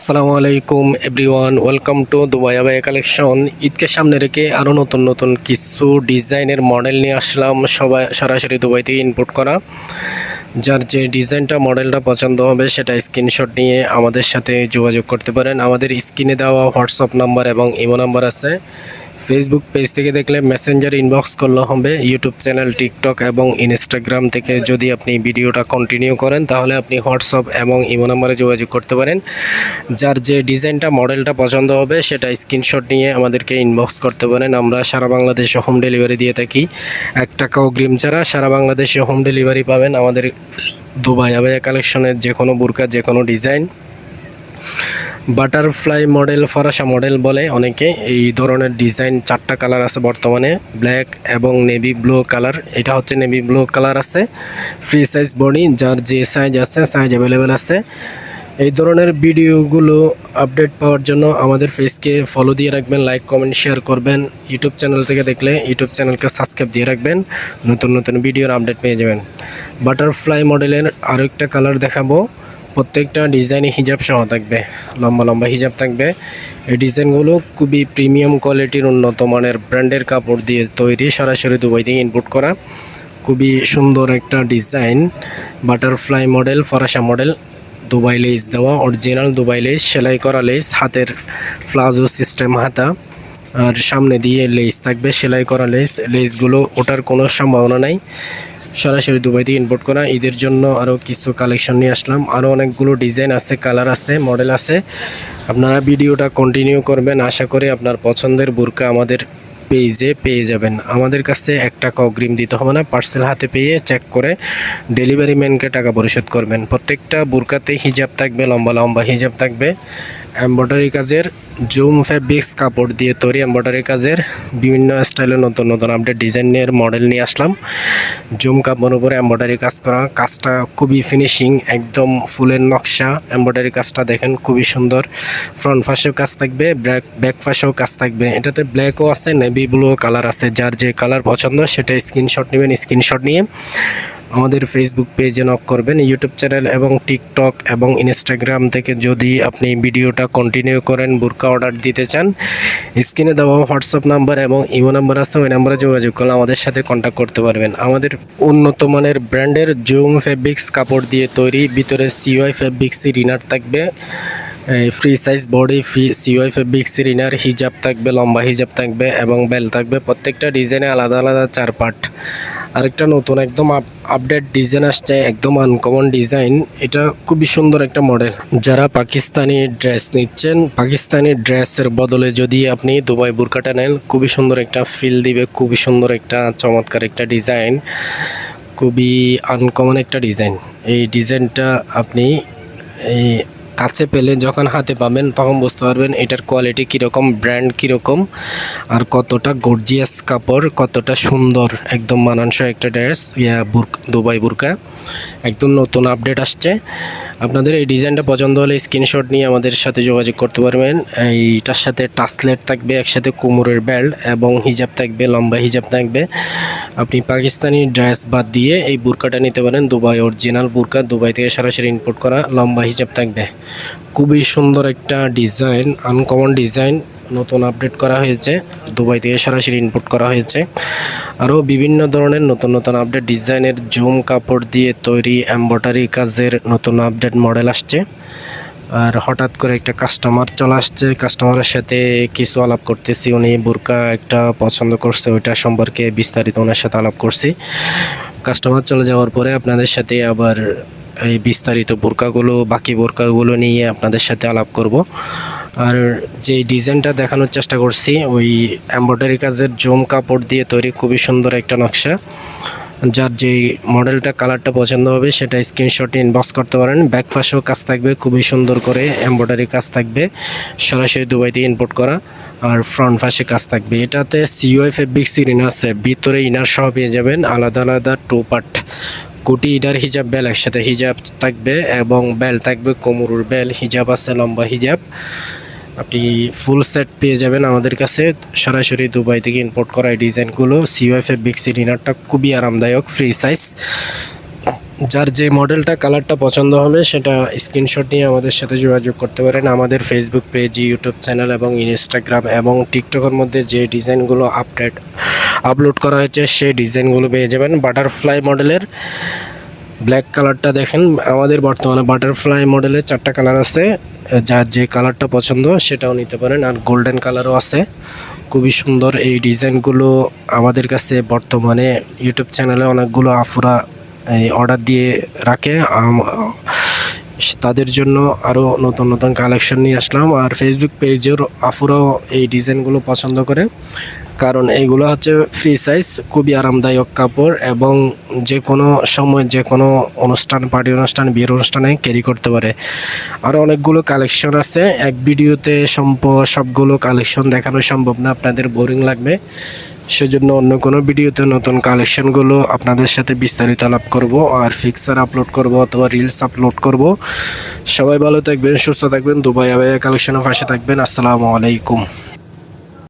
আসসালামু আলাইকুম everyone, welcome to Dubai abaya collection. ঈদকে সামনে রেখে আরও নতুন নতুন কিছু ডিজাইনের মডেল নিয়ে আসলাম, সবাই সরাসরি দুবাই থেকে ইনপুট করা। যার যে ডিজাইনটা মডেলটা পছন্দ হবে সেটা স্ক্রিনশট নিয়ে আমাদের সাথে যোগাযোগ করতে পারেন। আমাদের স্ক্রিনে দেওয়া হোয়াটসঅ্যাপ নাম্বার এবং ইমো নাম্বার আছে। ফেসবুক পেজ থেকে দেখলে মেসেঞ্জার ইনবক্স করলে হবে। ইউটিউব চ্যানেল, টিকটক এবং ইনস্টাগ্রাম থেকে যদি আপনি ভিডিওটা কন্টিনিউ করেন তাহলে আপনি হোয়াটসঅ্যাপ এবং ইমো নাম্বারে যোগাযোগ করতে পারেন। যার যে ডিজাইনটা মডেলটা পছন্দ হবে সেটা স্ক্রিনশট নিয়ে আমাদেরকে ইনবক্স করতে পারেন। আমরা সারা বাংলাদেশে হোম ডেলিভারি দিয়ে থাকি। 1 টাকা অগ্রিম ছাড়া সারা বাংলাদেশে হোম ডেলিভারি পাবেন আমাদের দুবাই আবায়া কালেকশনের যে কোনো বুরকা, যে কোনো ডিজাইন। বাটারফ্লাই মডেল, ফরাসা মডেল বলে অনেকে। এই ধরনের ডিজাইন 4টা কালার আছে বর্তমানে, ব্ল্যাক এবং নেভি ব্লু কালার। এটা হচ্ছে নেভি ব্লু কালার আছে। ফ্রি সাইজ বডি, যার যে সাইজ আছে সাইজ অ্যাভেলেবেল আছে। এই ধরনের ভিডিওগুলো আপডেট পাওয়ার জন্য আমাদের পেজকে ফলো দিয়ে রাখবেন, লাইক কমেন্ট শেয়ার করবেন। ইউটিউব চ্যানেল থেকে দেখলে ইউটিউব চ্যানেলকে সাবস্ক্রাইব দিয়ে রাখবেন, নতুন নতুন ভিডিওর আপডেট পেয়ে যাবেন। বাটারফ্লাই মডেলের আরেকটা কালার দেখাবো। প্রত্যেকটা ডিজাইনে হিজাব সহ থাকবে, লম্বা লম্বা হিজাব থাকবে। এই ডিজাইনগুলো খুবই প্রিমিয়াম কোয়ালিটির উন্নত মানের ব্র্যান্ডের কাপড় দিয়ে তৈরি, সরাসরি দুবাই থেকে ইনপুট করা। খুবই সুন্দর একটা ডিজাইন। বাটারফ্লাই মডেল, ফরাসা মডেল, দুবাই লেস দেওয়া, অরিজিনাল দুবাই লেস, সেলাই করা লেস, হাতের প্লাজো সিস্টেম হাতা, আর সামনে দিয়ে লেস থাকবে, সেলাই করা লেস। লেসগুলো ওঠার কোনো সম্ভাবনা নাই, সরাসরি দুবাই থেকে ইনপোর্ট করা। ঈদের জন্য আরও কিছু কালেকশন নিয়ে আসলাম। আরও অনেকগুলো ডিজাইন আছে, কালার আছে, মডেল আছে। আপনারা ভিডিওটা কন্টিনিউ করবেন, আশা করি আপনার পছন্দের বুরকা আমাদের পেজে পেয়ে যাবেন। আমাদের কাছে 1 টাকা অগ্রিম দিতে হবে না, পার্সেল হাতে পেয়ে চেক করে ডেলিভারি ম্যানকে টাকা পরিশোধ করবেন। প্রত্যেকটা বুরকাতে হিজাব থাকবে, লম্বা লম্বা হিজাব থাকবে। এমব্রয়ডারি কাজের জুম ফেব্রিক্স কাপড় দিয়ে তৈরি, এমব্রয়ডারি কাজের বিভিন্ন স্টাইলের নতুন নতুন আপডেট ডিজাইনের মডেল নিয়ে আসলাম। জুম কাপড়ের উপরে এমব্রয়ডারি কাজ করা, কাজটা খুবই ফিনিশিং, একদম ফুলের নকশা। এমব্রয়ডারি কাজটা দেখেন খুবই সুন্দর। ফ্রন্ট পাশেও কাজ থাকবে, ব্যাক পাশেও কাজ থাকবে। এটাতে ব্ল্যাকও আছে, নেভি ব্লু কালার আছে। যার যে কালার পছন্দ সেটা স্ক্রিনশট নেবেন। স্ক্রিনশট নিয়ে আমাদের ফেসবুক পেজে নক করবেন। ইউটিউব চ্যানেল এবং টিকটক এবং ইনস্টাগ্রাম থেকে যদি আপনি ভিডিওটা কন্টিনিউ করেন, বুরকা অর্ডার দিতে চান, স্ক্রিনে দেওয়া হোয়াটসঅ্যাপ নাম্বার এবং ইমো নাম্বার আছে, ওই নাম্বারে যোগাযোগ করলে আমাদের সাথে কন্ট্যাক্ট করতে পারবেন। আমাদের উন্নত মানের ব্র্যান্ডের জুম ফেব্রিক্স কাপড় দিয়ে তৈরি, ভিতরে সিওয়াই ফেব্রিক্সের ইনার থাকবে, free size body, free CY ফেব্রিক্সের ইনার, হিজাব থাকবে, লম্বা হিজাব থাকবে এবং বেল থাকবে। প্রত্যেকটা ডিজাইনে আলাদা আলাদা 4 পার্ট। আরেকটা নতুন একদম আপডেট ডিজাইন আসছে, একদম আনকমন ডিজাইন। এটা খুবই সুন্দর একটা মডেল। যারা পাকিস্তানি ড্রেস নিচ্ছেন, পাকিস্তানি ড্রেসের বদলে যদি আপনি দুবাই বুরকাটা নেন, খুবই সুন্দর একটা ফিল দিবে, খুবই সুন্দর একটা চমৎকার একটা ডিজাইন, খুবই আনকমন একটা ডিজাইন। এই ডিজাইনটা আপনি এই কাছে পেলে যখন হাতে পাবেন তখন বুঝতে পারবেন এটার কোয়ালিটি কীরকম, ব্র্যান্ড কীরকম, আর কতটা গর্জিয়াস কাপড়, কতটা সুন্দর, একদম মানানসই একটা ড্রেস। দুবাই বুরকা একদম নতুন আপডেট আসছে। আপনাদের এই ডিজাইনটা পছন্দ হলে স্ক্রিনশট নিয়ে আমাদের সাথে যোগাযোগ করতে পারবেন। এইটার সাথে টাসলেট থাকবে, একসাথে কোমরের বেল্ট এবং হিজাব থাকবে, লম্বা হিজাব থাকবে। আপনি পাকিস্তানি ড্রেস বাদ দিয়ে এই বুরকাটা নিতে পারেন। দুবাই অরিজিনাল বুরকা, দুবাই থেকে সরাসরি ইম্পোর্ট করা, লম্বা হিজাব থাকবে। খুবই সুন্দর একটা ডিজাইন, আনকমন ডিজাইন, নতুন আপডেট করা হয়েছে, দুবাই থেকে সরাসরি ইনপুট করা হয়েছে। আরও বিভিন্ন ধরনের নতুন নতুন আপডেট ডিজাইনের জুম কাপড় দিয়ে তৈরি এমব্রয়ডারি কাজের নতুন আপডেট মডেল আসছে। আর হঠাৎ করে একটা কাস্টমার চলে আসছে, কাস্টমারের সাথে কিছু আলাপ করতেছি। উনি বুরকা একটা পছন্দ করছে, ওইটা সম্পর্কে বিস্তারিত ওনার সাথে আলাপ করছি। কাস্টমার চলে যাওয়ার পরে আপনাদের সাথে আবার এই বিস্তারিত বোরকাগুলো, বাকি বোরকাগুলো নিয়ে আপনাদের সাথে আলাপ করব। আর যে ডিজাইনটা দেখানোর চেষ্টা করছি, ওই এমব্রয়ডারি কাজের জুম কাপড় দিয়ে তৈরি, খুবই সুন্দর একটা নকশা। যার যে মডেলটা, কালারটা পছন্দ হবে সেটা স্ক্রিনশটে ইনবক্স করতে পারেন। ব্যাক পাশেও কাজ থাকবে, খুবই সুন্দর করে এমব্রয়ডারি কাজ থাকবে, সরাসরি দুবাই থেকে ইনপোর্ট করা। আর ফ্রন্ট পাশে কাজ থাকবে। এটাতে সিওয়াই ফেব্রিক্সের ইনার আছে, ভিতরে ইনার সহ পেয়ে যাবেন, আলাদা আলাদা 2 পার্ট। কোটি ইনার, হিজাব, বেল একসাথে হিজাব থাকবে এবং বেল থাকবে, কোমরের বেল, হিজাব আছে, লম্বা হিজাব। আপনি ফুল সেট পেয়ে যাবেন আমাদের কাছে, সরাসরি দুবাই থেকে ইম্পোর্ট করা এই ডিজাইনগুলো। সিওয়াই ফেব্রিক্সের ইনারটা খুবই আরামদায়ক, ফ্রি সাইজ। যার যে মডেলটা কালারটা পছন্দ হবে সেটা স্ক্রিনশট নিয়ে আমাদের সাথে যোগাযোগ করতে পারেন। আমাদের ফেসবুক পেজ, ইউটিউব চ্যানেল এবং ইনস্টাগ্রাম এবং টিকটকের মধ্যে যে ডিজাইনগুলো আপলোড করা হয়েছে সেই ডিজাইনগুলো পেয়ে যাবেন। বাটারফ্লাই মডেলের ব্ল্যাক কালারটা দেখেন, আমাদের বর্তমানে বাটারফ্লাই মডেলের 4টা কালার আছে, যার যে কালারটা পছন্দ সেটাও নিতে পারেন। আর গোল্ডেন কালারও আছে, খুবই সুন্দর এই ডিজাইনগুলো। আমাদের কাছে বর্তমানে ইউটিউব চ্যানেলে অনেকগুলো আপুরা অর্ডার দিয়ে রাখে, তাদের জন্য আরও নতুন নতুন কালেকশন নিয়ে আসলাম। আর ফেসবুক পেজের আপুরাও এই ডিজাইনগুলো পছন্দ করে, কারণ এইগুলো হচ্ছে ফ্রি সাইজ, খুবই আরামদায়ক কাপড় এবং যে কোনো সময় যে কোনো অনুষ্ঠান, পার্টি অনুষ্ঠান, বিয়ের অনুষ্ঠানে ক্যারি করতে পারে। আরও অনেকগুলো কালেকশন আছে, এক ভিডিওতে সবগুলো কালেকশন দেখানো সম্ভব না, আপনাদের বোরিং লাগবে। সেজন্য অন্য কোনো ভিডিওতে নতুন কালেকশনগুলো আপনাদের সাথে বিস্তারিত আলাপ করব, আর ফিক্সার আপলোড করব অথবা রিলস আপলোড করব। সবাই ভালো থাকবেন, সুস্থ থাকবেন, দুবাই আবাইয়া কালেকশনের পাশে থাকবেন। আসসালামু আলাইকুম।